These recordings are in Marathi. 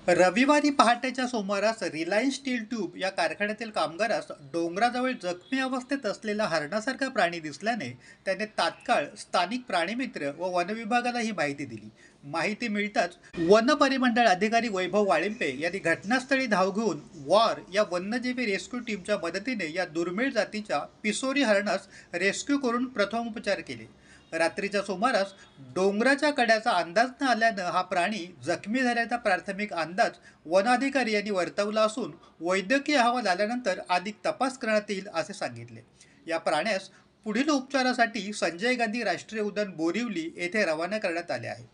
रविवारी पहाटेच्या सुमारास रिलायन्स स्टील ट्यूब या कारखान्यातील कामगारास डोंगराजवळ जखमी अवस्थेत असलेला हरणासारखा प्राणी दिसल्याने त्याने तात्काळ स्थानिक प्राणीमित्र व वनविभागाला ही माहिती दिली. माहिती मिळताच वन परिमंडळ अधिकारी वैभव वाळिंपे यांनी घटनास्थळी धाव घेऊन वॉर या वन्यजीवी रेस्क्यू टीमच्या मदतीने या दुर्मिळ जातीच्या पिसोरी हरणास रेस्क्यू करून प्रथमोपचार केले. रात्रीच्या सुमारास डोंगराच्या कड्याचा अंदाज न आल्यानं हा प्राणी जखमी झाल्याचा प्राथमिक अंदाज वनाधिकारी यांनी वर्तवला असून वैद्यकीय अहवाल आल्यानंतर अधिक तपास करण्यात येईल असे सांगितले. या प्राण्यास पुढील उपचारासाठी संजय गांधी राष्ट्रीय उद्यान बोरिवली येथे रवाना करण्यात आले आहे.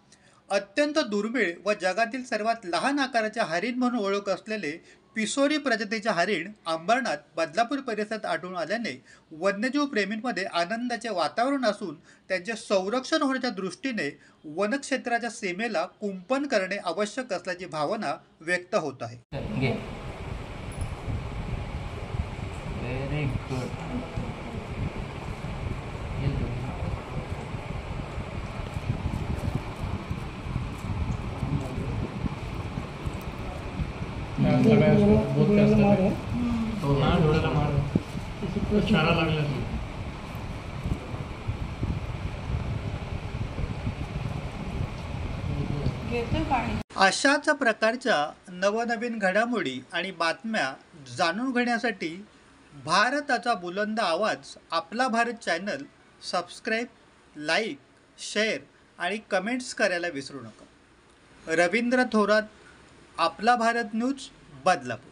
अत्यंत दुर्मिळ व जगातील सर्वात लहान आकाराचे हरिण म्हणून ओळख असलेले पिसोरी प्रजातीचे हरिण अंबरनाथ बदलापूर परिसरात आढळून आल्याने वन्यजीव प्रेमींमध्ये आनंदाचे वातावरण असून त्यांचे संरक्षण होण्याच्या दृष्टीने वनक्षेत्राच्या सीमेला कुंपण करणे आवश्यक असल्याची भावना व्यक्त होत आहे. Very good. अशाच प्रकारच्या नवनवीन घडामोडी आणि बातम्या जाणून घेण्यासाठी भारताचा बुलंद आवाज आपला Bharat channel subscribe, like, share आणि कमेंट्स करायला विसरू नका. रवींद्र थोरात, आपला भारत न्यूज, बदलापूर.